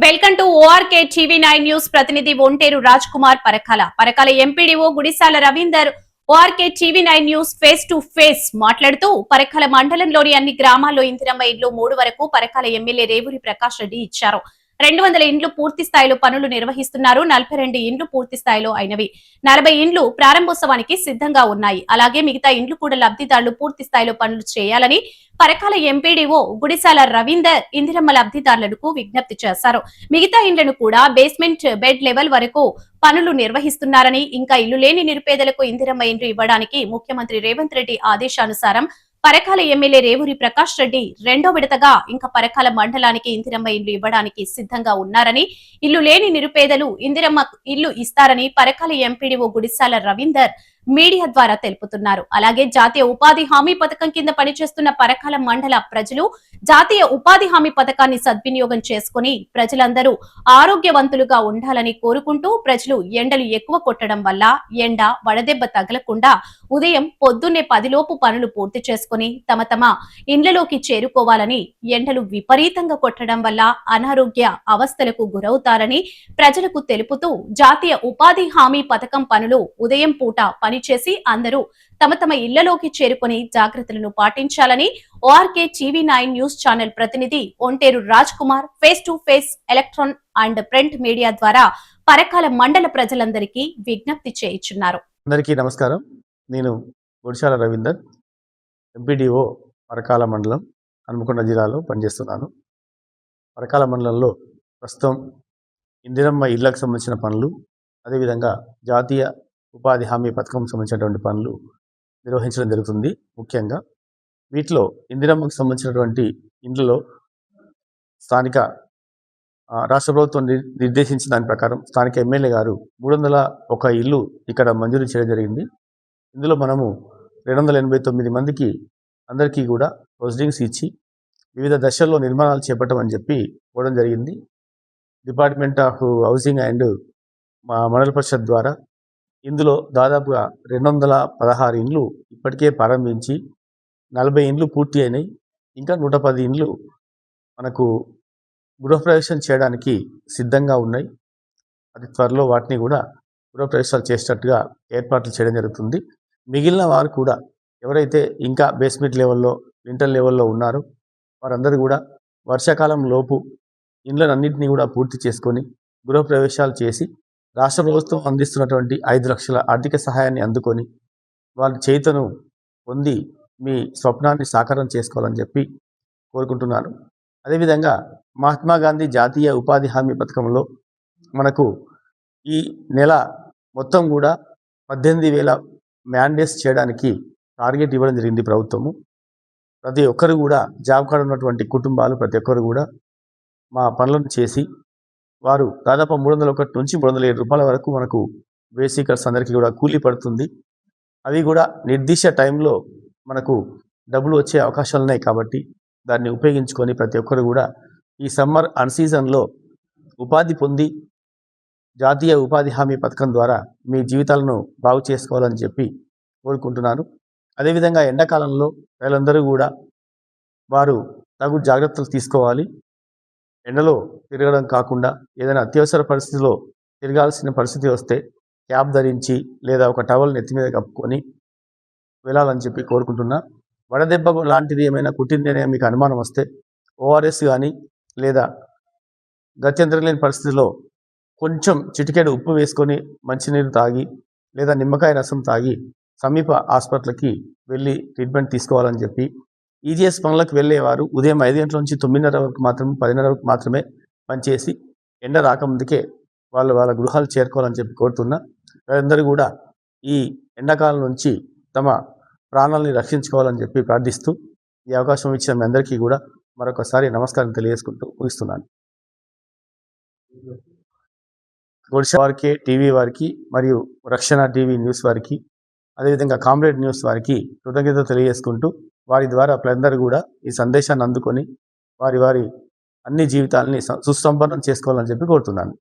Welcome to ORK TV nine news. ప్రతినిధి Onteru Raj Kumar Parakala MPDO Gudisala Ravinder ORK TV nine news face to face మాట్లాడుతూ పరకాల మండలంలోని అన్ని గ్రామాల్లో ఇందిరమ్మ ఇండ్లు 3 వరకు పరకాల ఎమ్మెల్యే రేవూరి ప్రకాష్ రెడ్డి ఇచ్చారు. 200 ఇండ్లు పూర్తి స్థాయిలో పనులు నిర్వహిస్తున్నారు. 42 ఇండ్లు పూర్తి స్థాయిలో అయినవి. 40 ఇండ్లు ప్రారంభోత్సవానికి సిద్ధంగా ఉన్నాయి. అలాగే మిగతా ఇండ్లు కూడా లబ్ధిదారులు పూర్తి స్థాయిలో పనులు చేయాలని పరకాల ఎంపీడీఓ గుడిసాల రవీందర్ ఇందిరమ్మ లబ్ధిదారులకు విజ్ఞప్తి చేశారు. మిగతా ఇండ్లను కూడా బేస్మెంట్ బెడ్ లెవెల్ వరకు పనులు నిర్వహిస్తున్నారని, ఇంకా ఇల్లు లేని నిరుపేదలకు ఇందిరమ్మ ఇండ్లు ఇవ్వడానికి ముఖ్యమంత్రి రేవంత్ రెడ్డి ఆదేశానుసారం పరకాల ఎమ్మెల్యే రేవూరి ప్రకాష్ రెడ్డి 2వ విడతగా ఇంకా పరకాల మండలానికి ఇందిరమ్మ ఇండ్లు ఇవ్వడానికి సిద్ధంగా ఉన్నారని, ఇల్లు లేని నిరుపేదలు ఇందిరమ్మ ఇల్లు ఇస్తారని పరకాల ఎంపీడీఓ గుడిసాల రవీందర్ మీడియా ద్వారా తెలుపుతున్నారు. అలాగే జాతీయ ఉపాధి హామీ పథకం కింద పనిచేస్తున్న పరకాల మండల ప్రజలు జాతీయ ఉపాధి హామీ పథకాన్ని సద్వినియోగం చేసుకుని ప్రజలందరూ ఆరోగ్యవంతులుగా ఉండాలని కోరుకుంటూ, ప్రజలు ఎండలు ఎక్కువ కొట్టడం వల్ల ఎండ వడదెబ్బ తగలకుండా ఉదయం పొద్దున్నే 10 లోపు పనులు పూర్తి చేసుకుని తమ ఇండ్లలోకి చేరుకోవాలని, ఎండలు విపరీతంగా కొట్టడం వల్ల అనారోగ్య అవస్థలకు గురవుతారని ప్రజలకు తెలుపుతూ, జాతీయ ఉపాధి హామీ పథకం పనులు ఉదయం పూట పనిచేసి అందరూ తమ ఇళ్లలోకి చేరుకుని జాగ్రత్తలను పాటించాలని ఓఆర్కే టీవీ9 న్యూస్ ఛానల్ ప్రతినిధి Onteru Raj Kumar face to face electron and print media ద్వారా పరకాల మండల ప్రజలందరికీ విజ్ఞప్తి చేయించున్నారు. అందరికీ నమస్కారం. నేను గుడిసాల రవీందర్, ఎంపీడీఓ పరకాల మండలం, హన్మకొండ జిల్లాలో పనిచేస్తున్నాను. పరకాల మండలంలో ప్రస్తుతం ఇందిరమ్మ ఇళ్లకు సంబంధించిన పనులు, అదేవిధంగా జాతీయ ఉపాధి హామీ పథకం సంబంధించినటువంటి పనులు నిర్వహించడం జరుగుతుంది. ముఖ్యంగా వీటిలో ఇందిరమ్మకు సంబంధించినటువంటి ఇండ్లలో స్థానిక రాష్ట్ర ప్రభుత్వం నిర్దేశించిన దాని ప్రకారం స్థానిక ఎమ్మెల్యే గారు 301 ఇల్లు ఇక్కడ మంజూరు చేయడం జరిగింది. ఇందులో మనము 289 మందికి అందరికీ కూడా ప్రొసీడింగ్స్ ఇచ్చి వివిధ దశల్లో నిర్మాణాలు చేపట్టమని చెప్పి ఇవ్వడం జరిగింది. డిపార్ట్మెంట్ ఆఫ్ హౌసింగ్ అండ్ మండల పరిషత్ ద్వారా ఇందులో దాదాపుగా 216 ఇండ్లు ఇప్పటికే ప్రారంభించి 40 ఇండ్లు పూర్తి అయినాయి. ఇంకా 110 ఇండ్లు మనకు గృహప్రవేశం చేయడానికి సిద్ధంగా ఉన్నాయి. అతి త్వరలో వాటిని కూడా గృహప్రవేశాలు చేసేటట్టుగా ఏర్పాట్లు చేయడం జరుగుతుంది. మిగిలిన వారు కూడా ఎవరైతే ఇంకా బేస్మెంట్ లెవెల్లో, లింటల్ లెవెల్లో ఉన్నారో వారందరూ కూడా వర్షాకాలం లోపు ఇండ్లన్నింటినీ కూడా పూర్తి చేసుకొని గృహప్రవేశాలు చేసి రాష్ట్ర ప్రభుత్వం అందిస్తున్నటువంటి 5 లక్షల ఆర్థిక సహాయాన్ని అందుకొని వాళ్ళ చేతను పొంది మీ స్వప్నాన్ని సాకారం చేసుకోవాలని చెప్పి కోరుకుంటున్నాను. అదేవిధంగా మహాత్మా గాంధీ జాతీయ ఉపాధి హామీ పథకంలో మనకు ఈ నెల మొత్తం కూడా 18,000 మ్యాండేట్స్ చేయడానికి టార్గెట్ ఇవ్వడం జరిగింది ప్రభుత్వము. ప్రతి ఒక్కరు కూడా జాబ్ కార్డు ఉన్నటువంటి కుటుంబాలు ప్రతి ఒక్కరు కూడా మా పనులను చేసి వారు దాదాపు 301 నుంచి 307 రూపాయల వరకు మనకు బేసికర్స్ అందరికీ కూడా కూలీ పడుతుంది. అవి కూడా నిర్దిష్ట టైంలో మనకు డబ్బులు వచ్చే అవకాశాలు ఉన్నాయి. కాబట్టి దాన్ని ఉపయోగించుకొని ప్రతి ఒక్కరు కూడా ఈ సమ్మర్ అన్ సీజన్లో ఉపాధి పొంది జాతీయ ఉపాధి హామీ పథకం ద్వారా మీ జీవితాలను బాగు చేసుకోవాలని చెప్పి కోరుకుంటున్నాను. అదేవిధంగా ఎండాకాలంలో ప్రజలందరూ కూడా వారు తగు జాగ్రత్తలు తీసుకోవాలి. ఎండలో తిరగడం కాకుండా ఏదైనా అత్యవసర పరిస్థితిలో తిరగాల్సిన పరిస్థితి వస్తే క్యాప్ ధరించి లేదా ఒక టవల్ నెత్తి మీద కప్పుకొని వెళ్ళాలని చెప్పి కోరుకుంటున్నా. వడదెబ్బ లాంటిది ఏమైనా కుట్టిందనే మీకు అనుమానం వస్తే ఓఆర్ఎస్ కానీ లేదా గత్యంతరం లేని పరిస్థితిలో కొంచెం చిటికెడు ఉప్పు వేసుకొని మంచినీరు తాగి లేదా నిమ్మకాయ రసం తాగి సమీప హాస్పిటల్కి వెళ్ళి ట్రీట్మెంట్ తీసుకోవాలని చెప్పి, ఈజీఎస్ పనులకు వెళ్ళేవారు ఉదయం 5 గంటల నుంచి 9:30 వరకు మాత్రమే 10:30 వరకు మాత్రమే పనిచేసి ఎండ రాకముందుకే వాళ్ళ గృహాలు చేరుకోవాలని చెప్పి కోరుతున్నా. వాళ్ళందరూ కూడా ఈ ఎండాకాలం నుంచి తమ ప్రాణాలని రక్షించుకోవాలని చెప్పి ప్రార్థిస్తూ ఈ అవకాశం ఇచ్చిన మీ అందరికీ కూడా మరొకసారి నమస్కారం తెలియజేసుకుంటూ ముగిస్తున్నాను. గుడిసాల వారికి, టీవీ వారికి మరియు రక్షణ టీవీ న్యూస్ వారికి, అదేవిధంగా కామ్రేడ్ న్యూస్ వారికి కృతజ్ఞత తెలియజేసుకుంటూ వారి ద్వారా ప్రజలందరూ కూడా ఈ సందేశాన్ని అందుకొని వారి అన్ని జీవితాలని సుసంపన్నం చేసుకోవాలని చెప్పి కోరుతున్నాను.